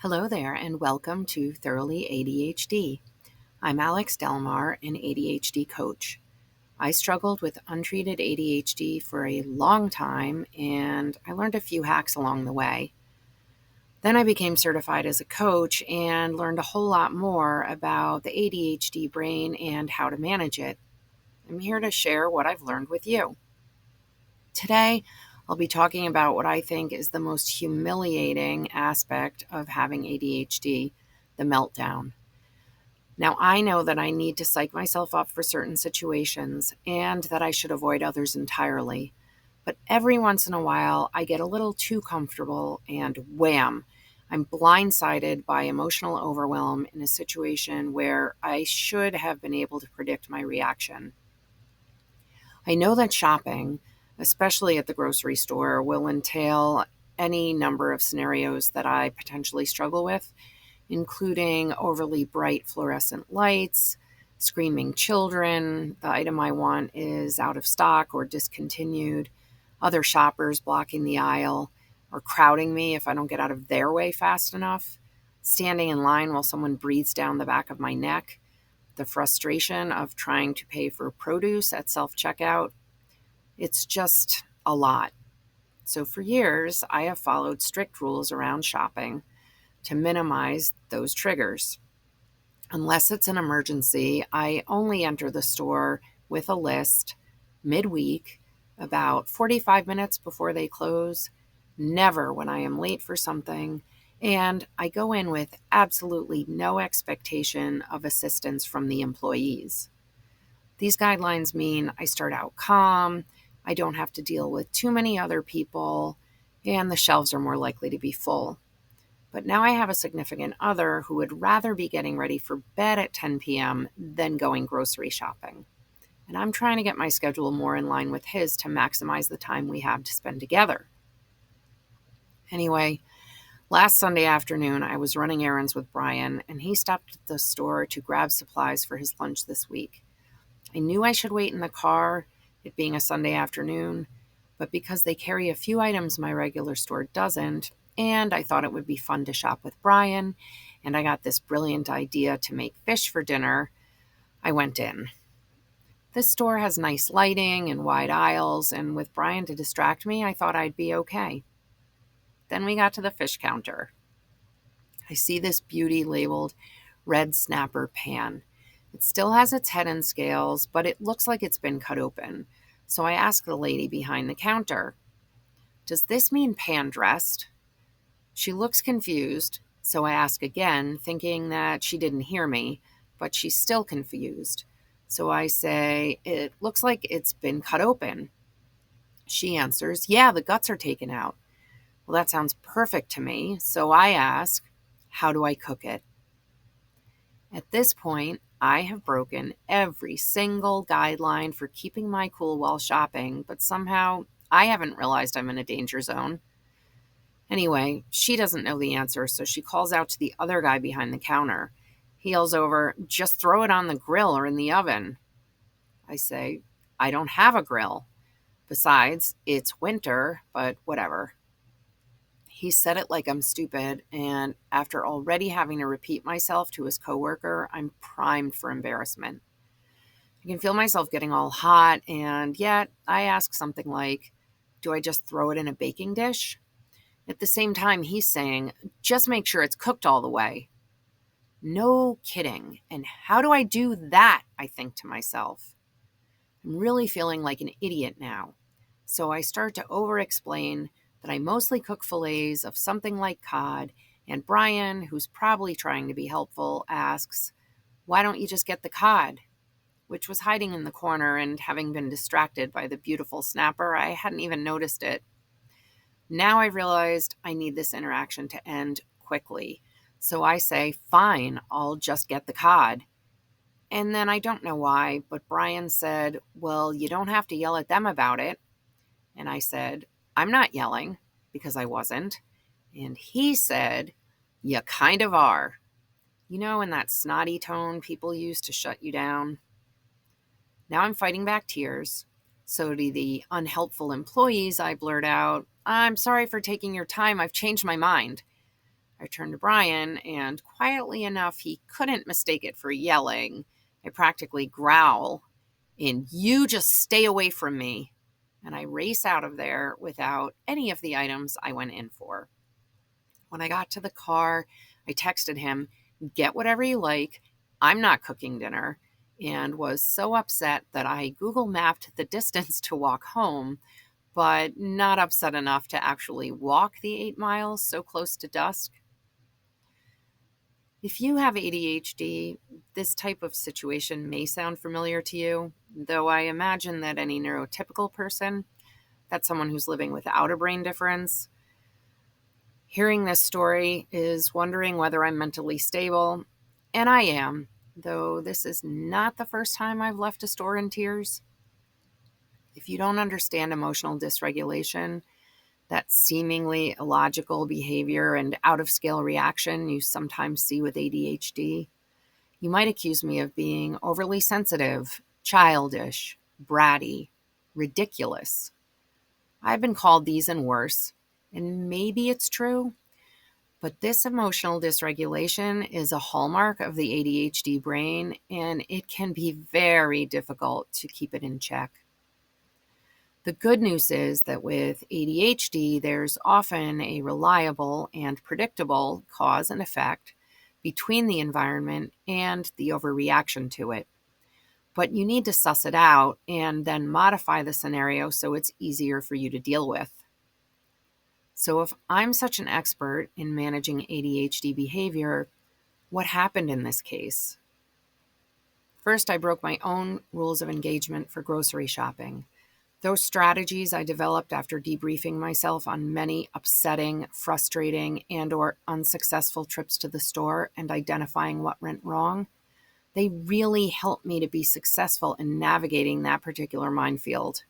Hello there, and welcome to Thoroughly ADHD. I'm Alex Delmar, an ADHD coach. I struggled with untreated ADHD for a long time, and I learned a few hacks along the way. Then I became certified as a coach and learned a whole lot more about the ADHD brain and how to manage it. I'm here to share what I've learned with you. Today, I'll be talking about what I think is the most humiliating aspect of having ADHD, the meltdown. Now, I know that I need to psych myself up for certain situations and that I should avoid others entirely. But every once in a while, I get a little too comfortable and wham, I'm blindsided by emotional overwhelm in a situation where I should have been able to predict my reaction. I know that shopping, especially at the grocery store, will entail any number of scenarios that I potentially struggle with, including overly bright fluorescent lights, screaming children, the item I want is out of stock or discontinued, other shoppers blocking the aisle or crowding me if I don't get out of their way fast enough, standing in line while someone breathes down the back of my neck, the frustration of trying to pay for produce at self-checkout. It's just a lot. So for years, I have followed strict rules around shopping to minimize those triggers. Unless it's an emergency, I only enter the store with a list midweek, about 45 minutes before they close, never when I am late for something, and I go in with absolutely no expectation of assistance from the employees. These guidelines mean I start out calm, I don't have to deal with too many other people, and the shelves are more likely to be full. But now I have a significant other who would rather be getting ready for bed at 10 p.m. than going grocery shopping. And I'm trying to get my schedule more in line with his to maximize the time we have to spend together. Anyway, last Sunday afternoon, I was running errands with Brian, and he stopped at the store to grab supplies for his lunch this week. I knew I should wait in the car, it being a Sunday afternoon, but because they carry a few items my regular store doesn't, and I thought it would be fun to shop with Brian, and I got this brilliant idea to make fish for dinner, I went in. This store has nice lighting and wide aisles, and with Brian to distract me, I thought I'd be okay. Then we got to the fish counter. I see this beauty labeled red snapper pan. It still has its head and scales, but it looks like it's been cut open. So I ask the lady behind the counter, "Does this mean pan dressed?" She looks confused, so I ask again, thinking that she didn't hear me, but she's still confused. So I say, "It looks like it's been cut open." She answers, "Yeah, the guts are taken out." Well, that sounds perfect to me, so I ask, "How do I cook it?" At this point, I have broken every single guideline for keeping my cool while shopping, but somehow I haven't realized I'm in a danger zone. Anyway, she doesn't know the answer, so she calls out to the other guy behind the counter. He yells over, "Just throw it on the grill or in the oven." I say, "I don't have a grill. Besides, it's winter, but whatever." He said it like I'm stupid, and after already having to repeat myself to his coworker, I'm primed for embarrassment. I can feel myself getting all hot, and yet I ask something like, "Do I just throw it in a baking dish?" At the same time, he's saying, "Just make sure it's cooked all the way." No kidding. And how do I do that? I think to myself. I'm really feeling like an idiot now. So I start to over-explain that I mostly cook fillets of something like cod, and Brian, who's probably trying to be helpful, asks, "Why don't you just get the cod?" Which was hiding in the corner, and having been distracted by the beautiful snapper, I hadn't even noticed it. Now I realized I need this interaction to end quickly. So I say, "Fine, I'll just get the cod." And then I don't know why, but Brian said, "Well, you don't have to yell at them about it." And I said, "I'm not yelling," because I wasn't. And he said, "You kind of are." You know, in that snotty tone people use to shut you down. Now I'm fighting back tears. So to the unhelpful employees, I blurt out, "I'm sorry for taking your time. I've changed my mind." I I turned to Brian, and quietly enough, he couldn't mistake it for yelling. I practically growl in, "You just stay away from me." And I race out of there without any of the items I went in for. When I got to the car, I texted him, "Get whatever you like. I'm not cooking dinner," and was so upset that I Google mapped the distance to walk home, but not upset enough to actually walk the 8 miles so close to dusk. If you have ADHD, this type of situation may sound familiar to you, though I imagine that any neurotypical person, that's someone who's living without a brain difference, hearing this story is wondering whether I'm mentally stable, and I am, though this is not the first time I've left a store in tears. If you don't understand emotional dysregulation, that seemingly illogical behavior and out-of-scale reaction you sometimes see with ADHD, you might accuse me of being overly sensitive, childish, bratty, ridiculous. I've been called these and worse, and maybe it's true, but this emotional dysregulation is a hallmark of the ADHD brain, and it can be very difficult to keep it in check. The good news is that with ADHD, there's often a reliable and predictable cause and effect between the environment and the overreaction to it. But you need to suss it out and then modify the scenario so it's easier for you to deal with. So if I'm such an expert in managing ADHD behavior, what happened in this case? First, I broke my own rules of engagement for grocery shopping. Those strategies I developed after debriefing myself on many upsetting, frustrating, and/or unsuccessful trips to the store and identifying what went wrong, they really helped me to be successful in navigating that particular minefield.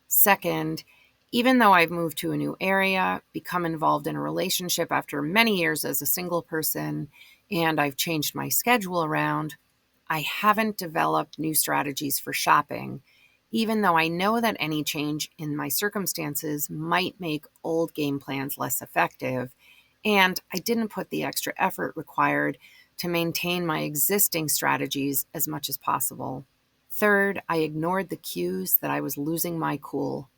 Second, even though I've moved to a new area, become involved in a relationship after many years as a single person, and I've changed my schedule around, I haven't developed new strategies for shopping, even though I know that any change in my circumstances might make old game plans less effective, and I didn't put the extra effort required to maintain my existing strategies as much as possible. Third, I ignored the cues that I was losing my cool.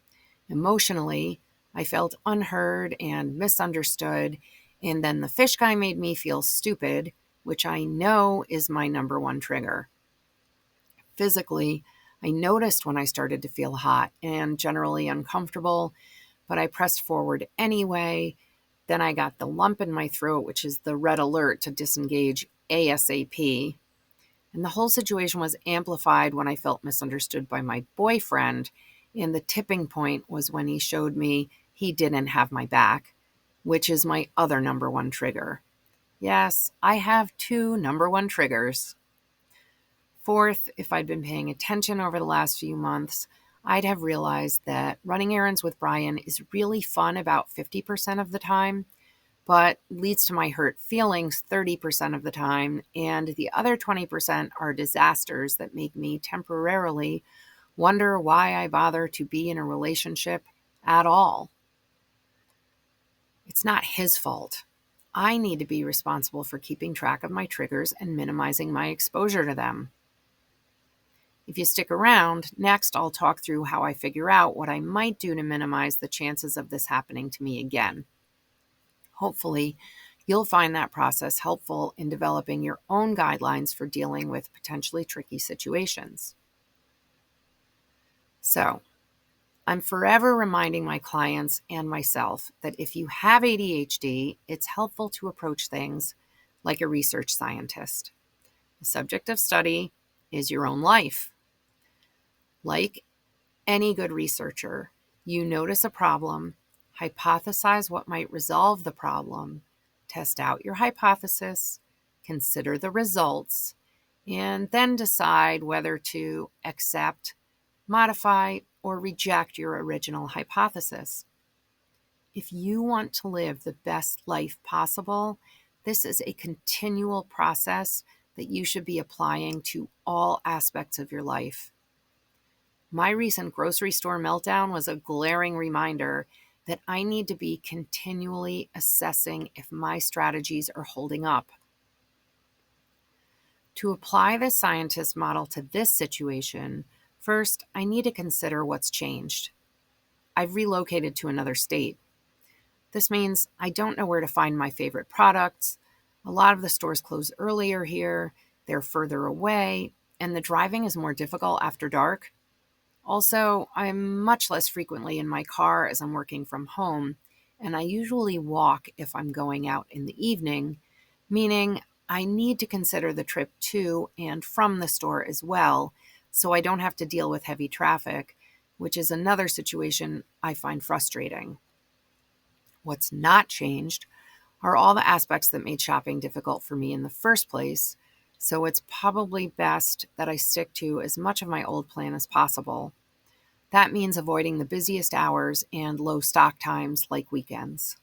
Emotionally, I felt unheard and misunderstood, and then the fish guy made me feel stupid, which I know is my number one trigger. Physically, I noticed when I started to feel hot and generally uncomfortable, but I pressed forward anyway. Then I got the lump in my throat, which is the red alert to disengage ASAP. And the whole situation was amplified when I felt misunderstood by my boyfriend. And the tipping point was when he showed me he didn't have my back, which is my other number one trigger. Yes, I have two number one triggers. Fourth, if I'd been paying attention over the last few months, I'd have realized that running errands with Brian is really fun about 50% of the time, but leads to my hurt feelings 30% of the time, and the other 20% are disasters that make me temporarily wonder why I bother to be in a relationship at all. It's not his fault. I need to be responsible for keeping track of my triggers and minimizing my exposure to them. If you stick around, next I'll talk through how I figure out what I might do to minimize the chances of this happening to me again. Hopefully, you'll find that process helpful in developing your own guidelines for dealing with potentially tricky situations. So, I'm forever reminding my clients and myself that if you have ADHD, it's helpful to approach things like a research scientist. The subject of study is your own life. Like any good researcher, you notice a problem, hypothesize what might resolve the problem, test out your hypothesis, consider the results, and then decide whether to accept, modify, or reject your original hypothesis. If you want to live the best life possible, this is a continual process that you should be applying to all aspects of your life. My recent grocery store meltdown was a glaring reminder that I need to be continually assessing if my strategies are holding up. To apply the scientist model to this situation, first, I need to consider what's changed. I've relocated to another state. This means I don't know where to find my favorite products. A lot of the stores close earlier here, they're further away, and the driving is more difficult after dark. Also, I'm much less frequently in my car as I'm working from home, and I usually walk if I'm going out in the evening, meaning I need to consider the trip to and from the store as well, so I don't have to deal with heavy traffic, which is another situation I find frustrating. What's not changed are all the aspects that made shopping difficult for me in the first place, so it's probably best that I stick to as much of my old plan as possible. That means avoiding the busiest hours and low stock times like weekends.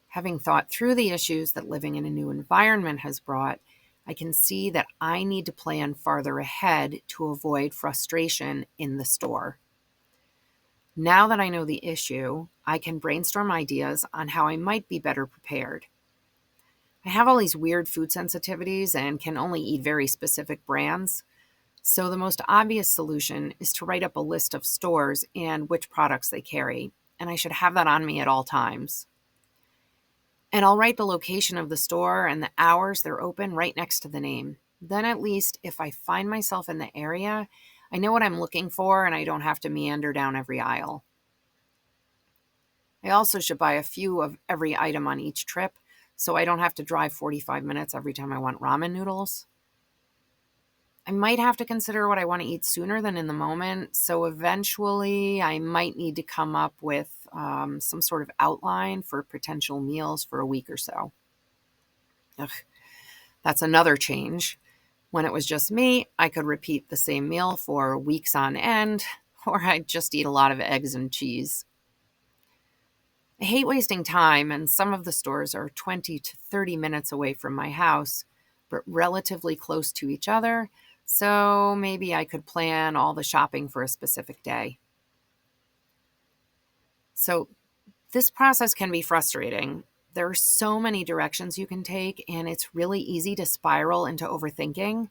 Having thought through the issues that living in a new environment has brought, I can see that I need to plan farther ahead to avoid frustration in the store. Now that I know the issue, I can brainstorm ideas on how I might be better prepared. I have all these weird food sensitivities and can only eat very specific brands. So the most obvious solution is to write up a list of stores and which products they carry, and I should have that on me at all times. And I'll write the location of the store and the hours they're open right next to the name. Then at least if I find myself in the area, I know what I'm looking for and I don't have to meander down every aisle. I also should buy a few of every item on each trip so I don't have to drive 45 minutes every time I want ramen noodles. I might have to consider what I want to eat sooner than in the moment, so eventually I might need to come up with some sort of outline for potential meals for a week or so. Ugh, that's another change. When it was just me, I could repeat the same meal for weeks on end, or I'd just eat a lot of eggs and cheese. I hate wasting time, and some of the stores are 20 to 30 minutes away from my house, but relatively close to each other, so maybe I could plan all the shopping for a specific day. So this process can be frustrating. There are so many directions you can take, and it's really easy to spiral into overthinking.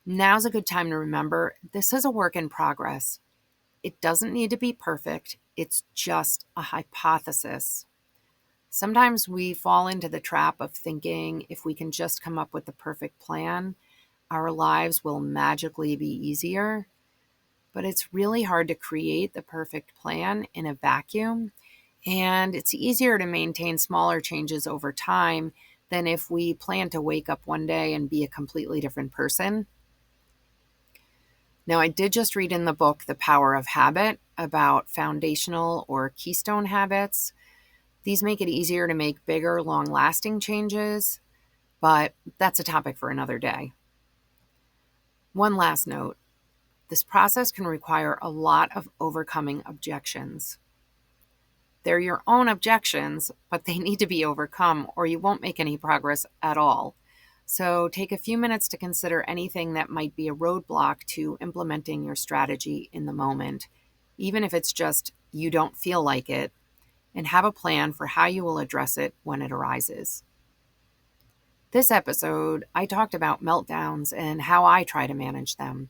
Now's a good time to remember this is a work in progress. It doesn't need to be perfect. It's just a hypothesis. Sometimes we fall into the trap of thinking if we can just come up with the perfect plan, our lives will magically be easier. But it's really hard to create the perfect plan in a vacuum, and it's easier to maintain smaller changes over time than if we plan to wake up one day and be a completely different person. Now, I did just read in the book The Power of Habit about foundational or keystone habits. These make it easier to make bigger, long-lasting changes, but that's a topic for another day. One last note. This process can require a lot of overcoming objections. They're your own objections, but they need to be overcome or you won't make any progress at all. So take a few minutes to consider anything that might be a roadblock to implementing your strategy in the moment, even if it's just you don't feel like it, and have a plan for how you will address it when it arises. This episode, I talked about meltdowns and how I try to manage them.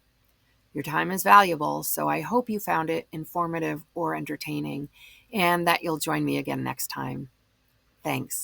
Your time is valuable, so I hope you found it informative or entertaining, and that you'll join me again next time. Thanks.